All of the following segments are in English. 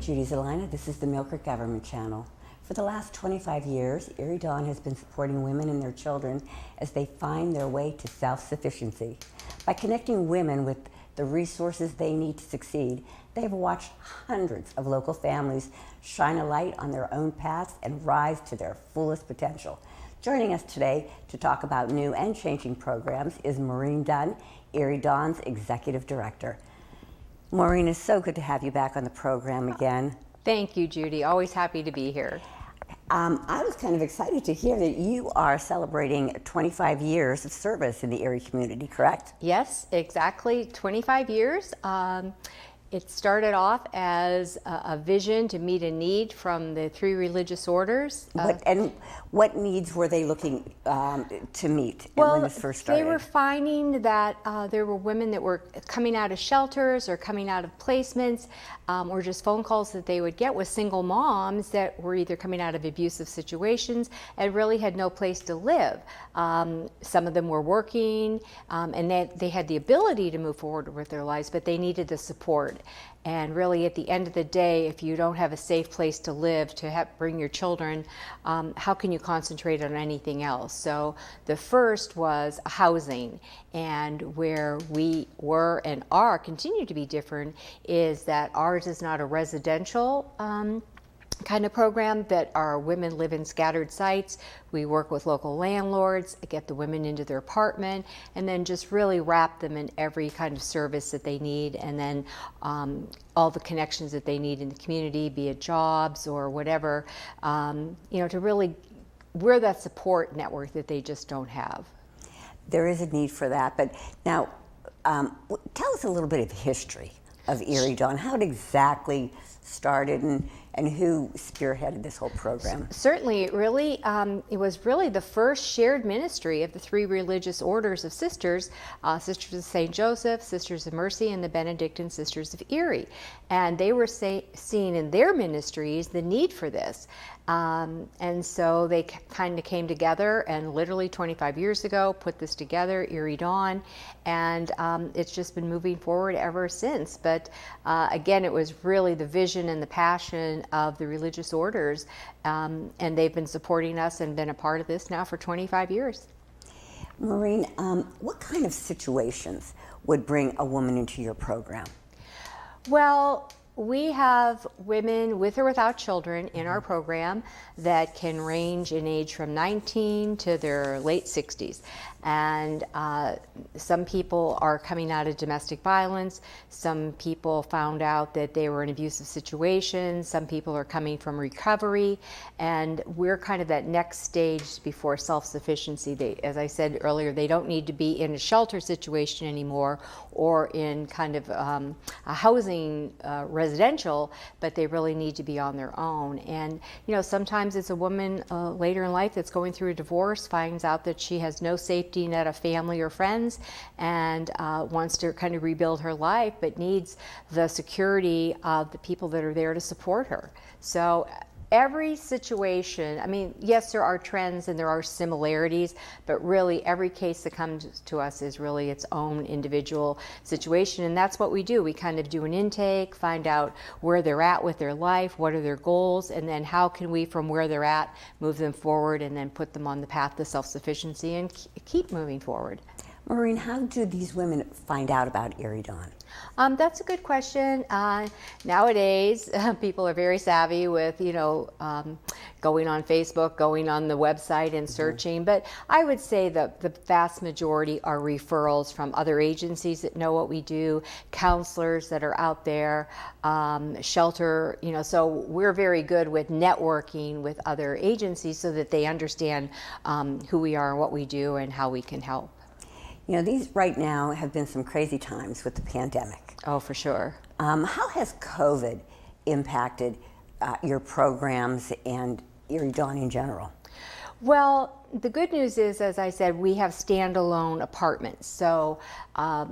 Judy Zelina. This is the Millcreek Government Channel. For the last 25 years, Erie Dawn has been supporting women and their children as they find their way to self-sufficiency. By connecting women with the resources they need to succeed, they have watched hundreds of local families shine a light on their own paths and rise to their fullest potential. Joining us today to talk about new and changing programs is Maureen Dunn, Erie Dawn's Executive Director. Maureen, it's so good to have you back on the program again. Thank you, Judy. Always happy to be here. I was kind of excited to hear that you are celebrating 25 years of service in the Erie community, correct? Yes, exactly. 25 years. It started off as a vision to meet a need from the three religious orders. What needs were they looking to meet when this first started? They were finding that there were women that were coming out of shelters or coming out of placements, or just phone calls that they would get with single moms that were either coming out of abusive situations and really had no place to live. Some of them were working and they had the ability to move forward with their lives, but they needed the support. And really, at the end of the day, if you don't have a safe place to live, to bring your children, how can you concentrate on anything else? So the first was housing, and where we were and are, continue to be different, is that ours is not a residential kind of program, that our women live in scattered sites. We work with local landlords, get the women into their apartment, and then just really wrap them in every kind of service that they need, and then all the connections that they need in the community, be it jobs or whatever, to really, we're that support network that they just don't have. There is a need for that, but now tell us a little bit of history of Erie Dawn, how it exactly started and who spearheaded this whole program. Certainly, it was really the first shared ministry of the three religious orders of sisters, Sisters of St. Joseph, Sisters of Mercy, and the Benedictine Sisters of Erie. And they were seeing in their ministries the need for this. And so they kind of came together and literally 25 years ago put this together, Erie Dawn, and it's just been moving forward ever since. But again, it was really the vision and the passion of the religious orders, and they've been supporting us and been a part of this now for 25 years. Maureen, what kind of situations would bring a woman into your program? Well, we have women with or without children in our program that can range in age from 19 to their late 60s. And some people are coming out of domestic violence. Some people found out that they were in abusive situations. Some people are coming from recovery. And we're kind of that next stage before self-sufficiency. As I said earlier, they don't need to be in a shelter situation anymore or in kind of a housing residential, but they really need to be on their own. And sometimes it's a woman later in life that's going through a divorce, finds out that she has no safety net of family or friends, and wants to kind of rebuild her life, but needs the security of the people that are there to support her. So every situation, I mean, yes, there are trends and there are similarities, but really every case that comes to us is really its own individual situation, and that's what we do. We kind of do an intake, find out where they're at with their life, what are their goals, and then how can we, from where they're at, move them forward and then put them on the path to self-sufficiency and keep moving forward. Maureen, how do these women find out about Erie Dawn? That's a good question. Nowadays, people are very savvy with, going on Facebook, going on the website and searching. But I would say that the vast majority are referrals from other agencies that know what we do, counselors that are out there, shelter, so we're very good with networking with other agencies so that they understand who we are and what we do and how we can help. These right now have been some crazy times with the pandemic. Oh, for sure. How has COVID impacted your programs and Erie Dawn in general? Well, the good news is, as I said, we have standalone apartments. So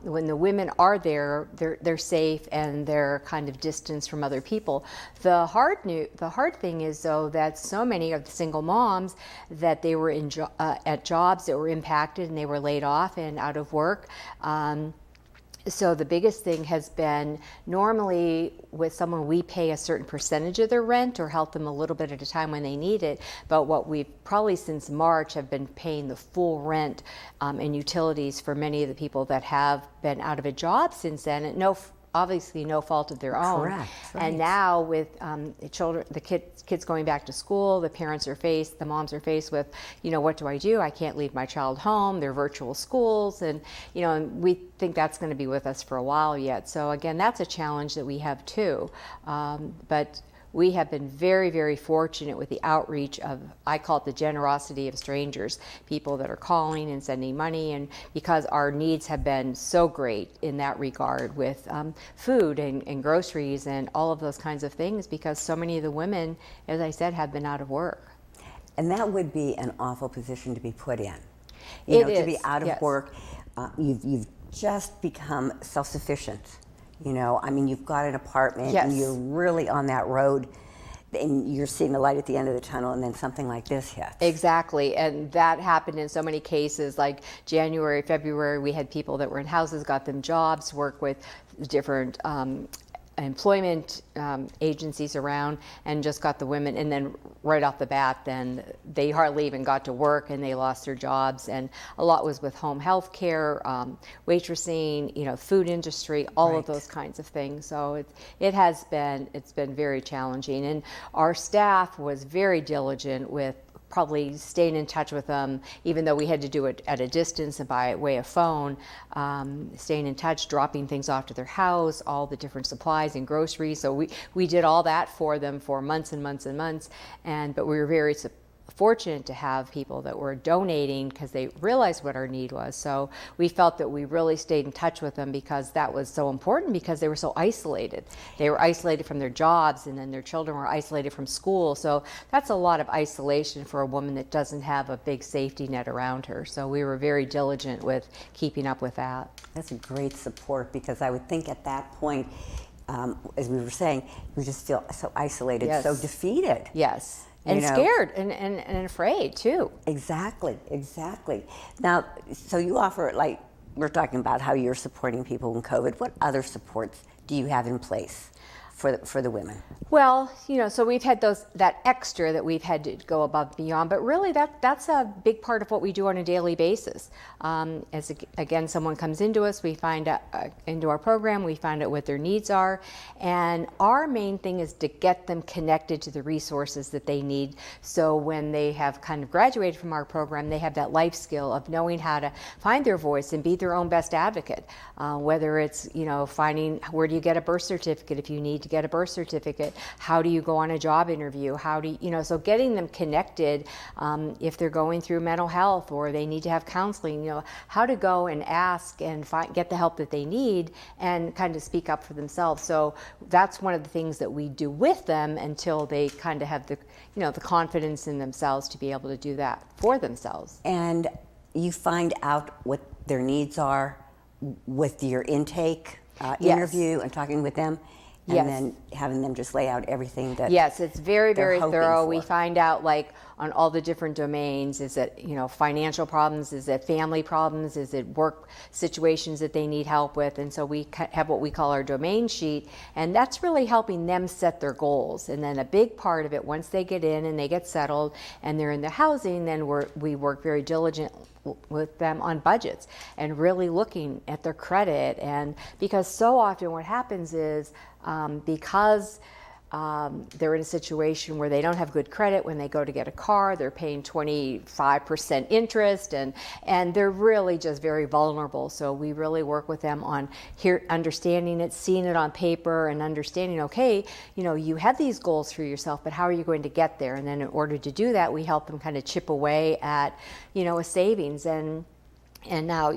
when the women are there, they're safe and they're kind of distanced from other people. The hard thing is, though, that so many of the single moms that they were at jobs that were impacted and they were laid off and out of work. So the biggest thing has been, normally with someone we pay a certain percentage of their rent or help them a little bit at a time when they need it, but what we've probably since March have been paying the full rent and utilities for many of the people that have been out of a job since then, and obviously no fault of their own. Correct, right. And now with the kids going back to school, the moms are faced with, what do I do? I can't leave my child home. They're virtual schools, and and we think that's going to be with us for a while yet. So again, that's a challenge that we have too. But we have been very, very fortunate with the outreach of, I call it the generosity of strangers, people that are calling and sending money, and because our needs have been so great in that regard with food and groceries and all of those kinds of things, because so many of the women, as I said, have been out of work. And that would be an awful position to be put in. It to be is, out of yes. work. You've just become self-sufficient. You've got an apartment, Yes. and you're really on that road, and you're seeing the light at the end of the tunnel, and then something like this hits. Exactly, and that happened in so many cases. Like January, February, we had people that were in houses, got them jobs, work with different employment agencies around, and just got the women, and then right off the bat, then they hardly even got to work and they lost their jobs. And a lot was with home health care, waitressing, food industry, all Right. of those kinds of things. So it's been very challenging, and our staff was very diligent with probably staying in touch with them, even though we had to do it at a distance and by way of phone, staying in touch, dropping things off to their house, all the different supplies and groceries. So we did all that for them for months and months and months. But we were very fortunate to have people that were donating because they realized what our need was. So we felt that we really stayed in touch with them because that was so important, because they were so isolated. They were isolated from their jobs, and then their children were isolated from school. So that's a lot of isolation for a woman that doesn't have a big safety net around her. So we were very diligent with keeping up with that. That's a great support, because I would think at that point, as we were saying, you just feel so isolated, Yes. so defeated. Yes. And scared and afraid too. Exactly. Now, so you offer, like, we're talking about how you're supporting people in COVID. What other supports do you have in place for the women? Well, so we've had that extra that we've had to go above and beyond, but really that's a big part of what we do on a daily basis. Again, someone comes into us, we find out into our program, we find out what their needs are, and our main thing is to get them connected to the resources that they need. So when they have kind of graduated from our program, they have that life skill of knowing how to find their voice and be their own best advocate. Whether it's finding where do you get a birth certificate if you need to get a birth certificate, how do you go on a job interview, how do you, so getting them connected if they're going through mental health or they need to have counseling, how to go and ask and get the help that they need and kind of speak up for themselves. So that's one of the things that we do with them until they kind of have the confidence in themselves to be able to do that for themselves. And you find out what their needs are with your intake Yes. interview and talking with them, and Yes. then having them just lay out everything that. Yes, it's very, they're very hoping thorough. for. We find out, like, on all the different domains, is it, financial problems, is it family problems, is it work situations that they need help with, and so we have what we call our domain sheet, and that's really helping them set their goals. And then a big part of it, once they get in and they get settled and they're in the housing, then we work very diligently with them on budgets and really looking at their credit. And because so often what happens is because they're in a situation where they don't have good credit, when they go to get a car, they're paying 25% interest, and they're really just very vulnerable. So we really work with them on understanding it, seeing it on paper, and understanding, okay, you have these goals for yourself, but how are you going to get there? And then in order to do that, we help them kind of chip away at, a savings. And now,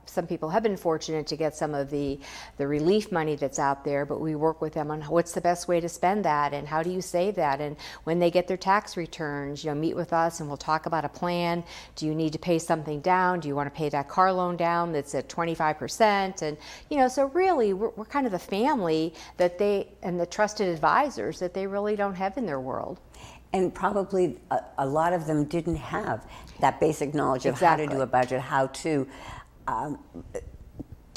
some people have been fortunate to get some of the relief money that's out there, but we work with them on what's the best way to spend that and how do you save that. And when they get their tax returns, meet with us and we'll talk about a plan. Do you need to pay something down? Do you want to pay that car loan down that's at 25%? And, so really we're kind of the family and the trusted advisors that they really don't have in their world. And probably a lot of them didn't have that basic knowledge of how to do a budget, how to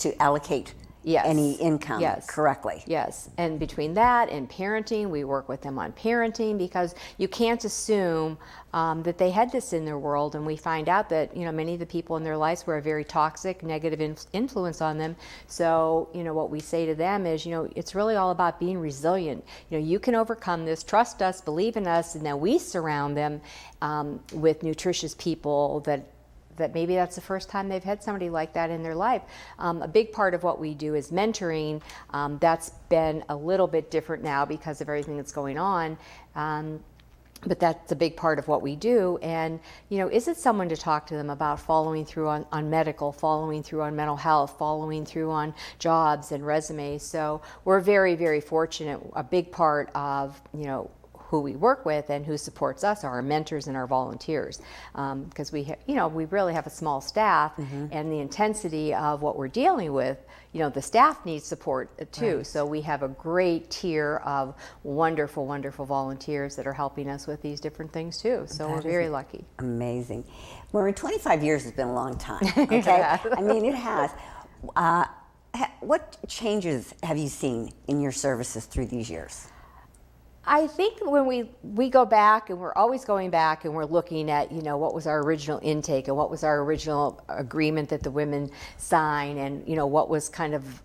to allocate Yes. any income Yes. correctly. Yes, and between that and parenting, we work with them on parenting, because you can't assume that they had this in their world, and we find out that many of the people in their lives were a very toxic, negative influence on them. So what we say to them is it's really all about being resilient. You can overcome this. Trust us, believe in us, and then we surround them with nutritious people that maybe that's the first time they've had somebody like that in their life. A big part of what we do is mentoring. That's been a little bit different now because of everything that's going on. But that's a big part of what we do. And, is it someone to talk to them about following through on medical, following through on mental health, following through on jobs and resumes? So we're very, very fortunate. A big part of, who we work with and who supports us are our mentors and our volunteers, because we really have a small staff, and the intensity of what we're dealing with, the staff needs support too. Right. So we have a great tier of wonderful, wonderful volunteers that are helping us with these different things too. So we're very lucky. Amazing. Well, 25 years has been a long time. Okay, Yeah. I mean, it has. What changes have you seen in your services through these years? I think when we go back, and we're always going back, and we're looking at what was our original intake and what was our original agreement that the women sign, and what was kind of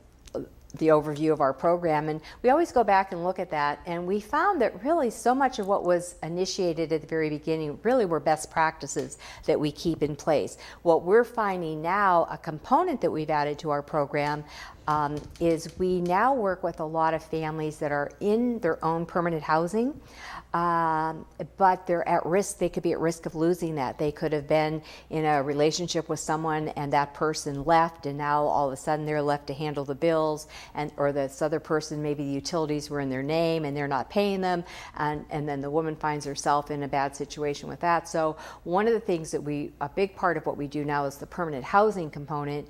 the overview of our program, and we always go back and look at that, and we found that really so much of what was initiated at the very beginning really were best practices that we keep in place. What we're finding now, a component that we've added to our program, is we now work with a lot of families that are in their own permanent housing, but they're at risk. They could be at risk of losing that. They could have been in a relationship with someone and that person left, and now all of a sudden they're left to handle the bills, or this other person, maybe the utilities were in their name and they're not paying them, and then the woman finds herself in a bad situation with that. So one of the things that a big part of what we do now is the permanent housing component,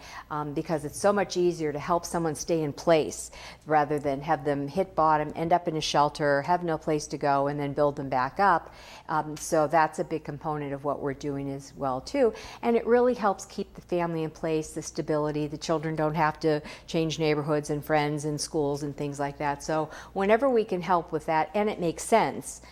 because it's so much easier to help someone stay in place rather than have them hit bottom, end up in a shelter, have no place to go, and then build them back up. So that's a big component of what we're doing as well too. And it really helps keep the family in place, the stability. The children don't have to change neighborhoods and friends and schools and things like that. So whenever we can help with that, and it makes sense,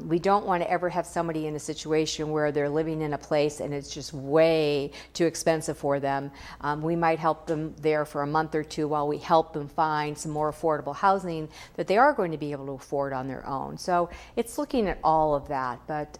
we don't want to ever have somebody in a situation where they're living in a place and it's just way too expensive for them. We might help them there for a month or two while we help them find some more affordable housing that they are going to be able to afford on their own. So it's looking at all of that, but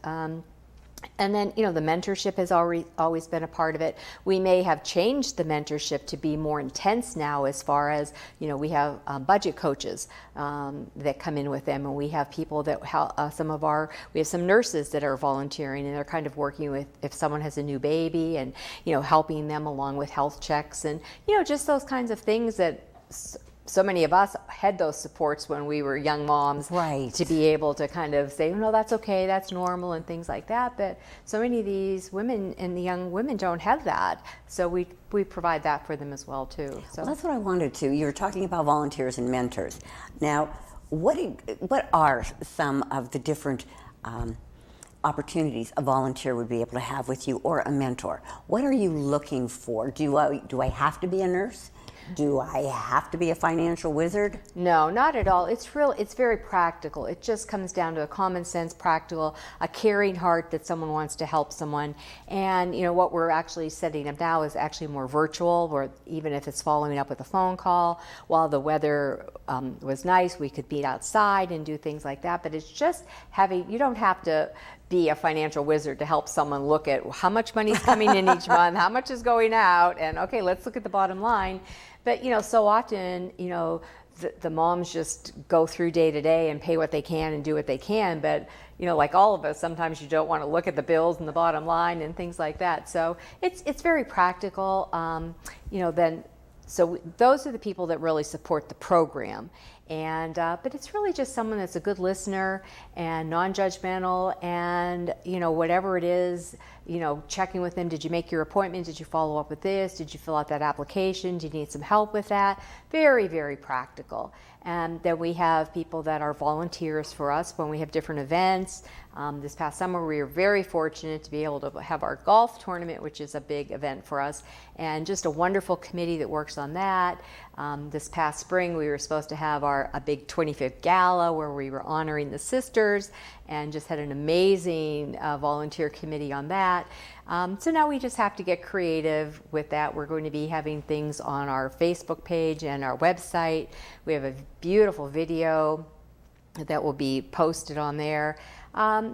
and then the mentorship has always been a part of it. We may have changed the mentorship to be more intense now, as far as we have budget coaches that come in with them, and we have people that we have some nurses that are volunteering, and they're kind of working with if someone has a new baby, and helping them along with health checks, and just those kinds of things that so many of us had those supports when we were young moms, right, to be able to kind of say, no, that's okay, that's normal, and things like that. But so many of these women and the young women don't have that. So we provide that for them as well too. So well, that's what I wanted to. You were talking about volunteers and mentors. Now, what are some of the different opportunities a volunteer would be able to have with you, or a mentor? What are you looking for? Do I have to be a nurse? Do I have to be a financial wizard? No, not at all. It's very practical. It just comes down to a common sense, practical, a caring heart that someone wants to help someone. And what we're actually setting up now is actually more virtual, or even if it's following up with a phone call. While the weather was nice, we could meet outside and do things like that. But it's just you don't have to be a financial wizard to help someone look at how much money's coming in each month, how much is going out, and okay, let's look at the bottom line. But so often, the moms just go through day to day and pay what they can and do what they can. But like all of us, sometimes you don't want to look at the bills and the bottom line and things like that. So it's very practical. So those are the people that really support the program. And but it's really just someone that's a good listener and non-judgmental, and whatever it is, checking with them. Did you make your appointment? Did you follow up with this? Did you fill out that application? Do you need some help with that? Very, very practical. And then we have people that are volunteers for us when we have different events. This past summer, we were very fortunate to be able to have our golf tournament, which is a big event for us, and just a wonderful committee that works on that. This past spring, we were supposed to have a big 25th gala where we were honoring the sisters, and just had an amazing volunteer committee on that. So now we just have to get creative with that. We're going to be having things on our Facebook page and our website. We have a beautiful video that will be posted on there.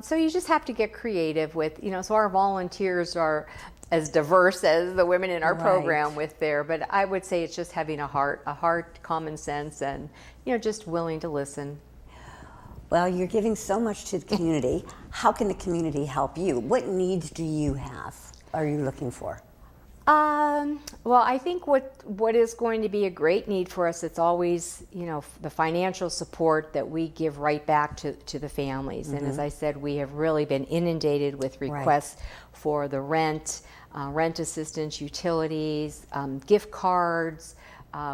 So you just have to get creative with, so our volunteers are as diverse as the women in our program with there, but I would say it's just having a heart, common sense, and, just willing to listen. Well, you're giving so much to the community. How can the community help you? What needs do you have, are you looking for? Well, I think what is going to be a great need for us, it's always, the financial support that we give right back to the families. And as I said, we have really been inundated with requests for the rent assistance, utilities, gift cards.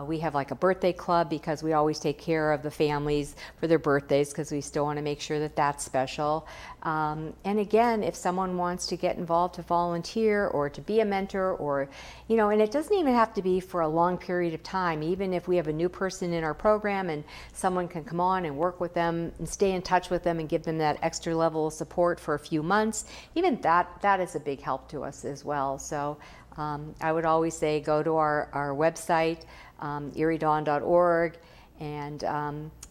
We have like a birthday club because we always take care of the families for their birthdays because we still want to make sure that that's special. And again, if someone wants to get involved to volunteer or to be a mentor or, and it doesn't even have to be for a long period of time. Even if we have a new person in our program and someone can come on and work with them and stay in touch with them and give them that extra level of support for a few months, even that is a big help to us as well. So I would always say go to our website, eriedawn.org, and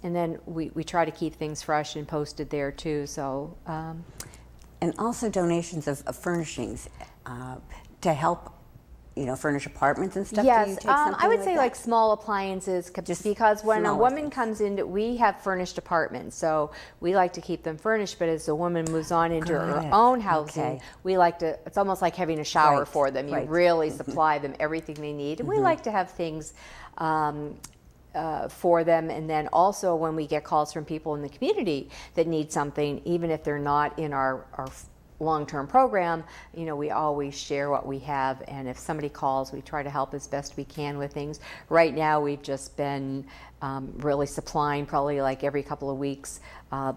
then we try to keep things fresh and posted there too. So and also donations of furnishings to help furnish apartments and stuff. Yes, Do you take something I would say that? like small appliances, just because when a woman comes in, we have furnished apartments, so we like to keep them furnished. But as a woman moves on into her own housing, we like to. It's almost like having a shower for them. You really supply them everything they need, and we like to have things for them. And then also when we get calls from people in the community that need something, even if they're not in our long-term program, we always share what we have, and if somebody calls, we try to help as best we can with things. Right now, we've just been really supplying, probably like every couple of weeks,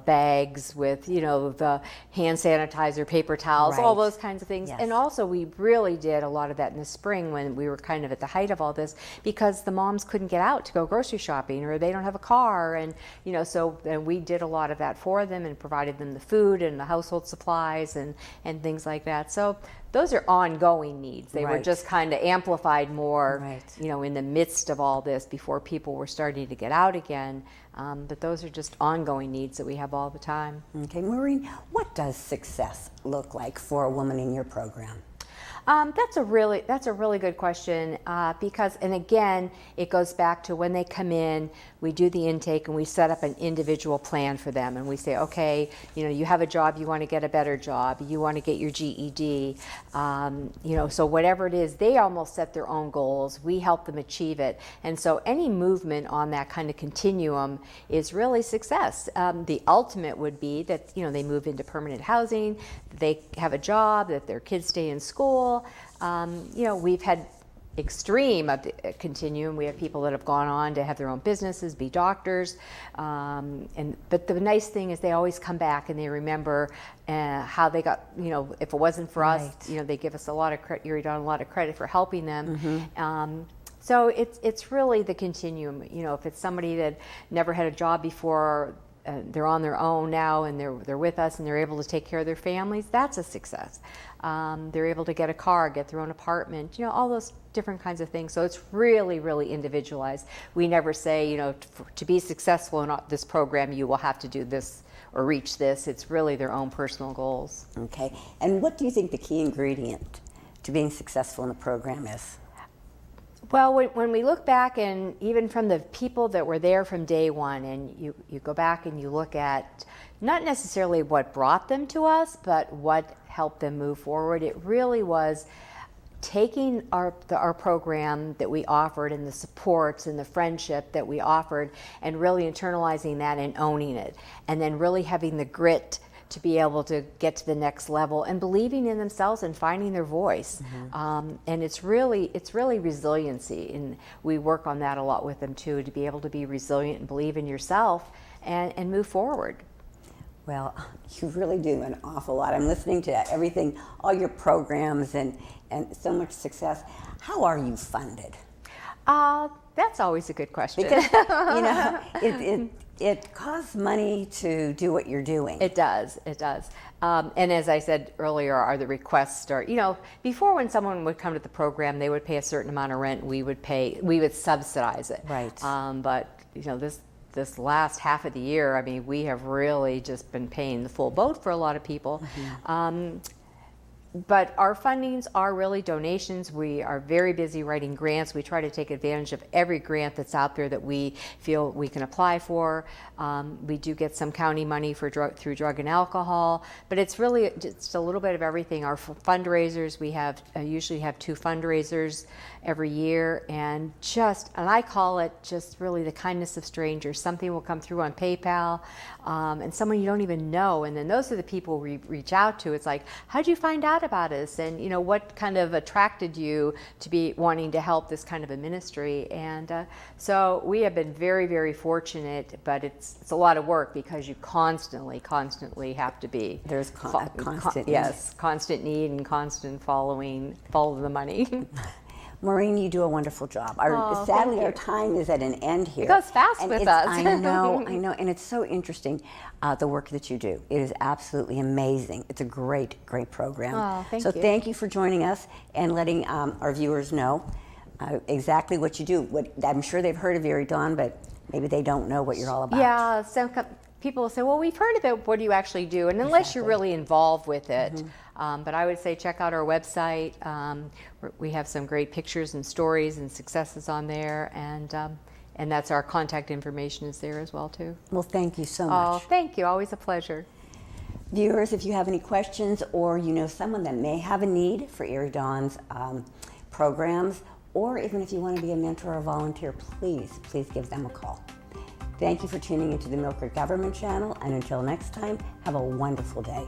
bags with, the hand sanitizer, paper towels, all those kinds of things. Yes. And also, we really did a lot of that in the spring when we were kind of at the height of all this, because the moms couldn't get out to go grocery shopping, or they don't have a car, and and we did a lot of that for them and provided them the food and the household supplies and things like that. So those are ongoing needs. They were just kind of amplified more, in the midst of all this before people were starting to get out again. But those are just ongoing needs that we have all the time. Okay, Maureen, what does success look like for a woman in your program? That's a really good question, because, and again, it goes back to when they come in, we do the intake and we set up an individual plan for them, and we say, okay, you have a job, you want to get a better job, you want to get your GED, so whatever it is, they almost set their own goals, we help them achieve it, and so any movement on that kind of continuum is really success. The ultimate would be that, they move into permanent housing, they have a job, that their kids stay in school. We've had extreme of the continuum. We have people that have gone on to have their own businesses, be doctors, but the nice thing is they always come back and they remember how they got. If it wasn't for us, they give us a lot of credit. Erie Dawn a lot of credit for helping them. So it's really the continuum. If it's somebody that never had a job before, they're on their own now and they're with us and they're able to take care of their families, that's a success. They're able to get a car, get their own apartment, all those different kinds of things. So it's really, really individualized. We never say, to be successful in this program, you will have to do this or reach this. It's really their own personal goals. Okay. And what do you think the key ingredient to being successful in the program is? Well, when we look back, and even from the people that were there from day one, and you go back and you look at not necessarily what brought them to us, but what helped them move forward, it really was taking our program that we offered and the supports and the friendship that we offered and really internalizing that and owning it, and then really having the grit to be able to get to the next level and believing in themselves and finding their voice. And it's really resiliency, and we work on that a lot with them too, to be able to be resilient and believe in yourself and move forward. Well, you really do an awful lot. I'm listening to everything, all your programs, and so much success. How are you funded? That's always a good question. Because, it costs money to do what you're doing. It does. And as I said earlier, the requests are, before, when someone would come to the program, they would pay a certain amount of rent. We would subsidize it. Right. But this last half of the year, I mean, we have really just been paying the full boat for a lot of people. But our fundings are really donations. We are very busy writing grants. We try to take advantage of every grant that's out there that we feel we can apply for. We do get some county money for through drug and alcohol, but it's really just a little bit of everything. Our fundraisers, we have usually have 2 fundraisers every year, and I call it just really the kindness of strangers. Something will come through on PayPal, and someone you don't even know, and then those are the people we reach out to. It's like, how'd you find out about us, and what kind of attracted you to be wanting to help this kind of a ministry? And so we have been very, very fortunate, but it's a lot of work because you constantly have to be constant need and constant follow the money. Maureen, you do a wonderful job. Sadly, our time is at an end here. It goes fast with us. I know, and it's so interesting, the work that you do. It is absolutely amazing. It's a great program. Oh, thank you. So thank you for joining us and letting our viewers know exactly what you do. I'm sure they've heard of Erie Dawn, but maybe they don't know what you're all about. Yeah, some people will say, well, we've heard of it. What do you actually do? And unless you're really involved with it. But I would say check out our website. We have some great pictures and stories and successes on there, and that's our contact information is there as well too. Well, thank you so much. Oh, thank you. Always a pleasure. Viewers, if you have any questions, or you know someone that may have a need for Erie Dawn's programs, or even if you want to be a mentor or volunteer, please give them a call. Thank you for tuning into the Millcreek Government Channel, and until next time, have a wonderful day.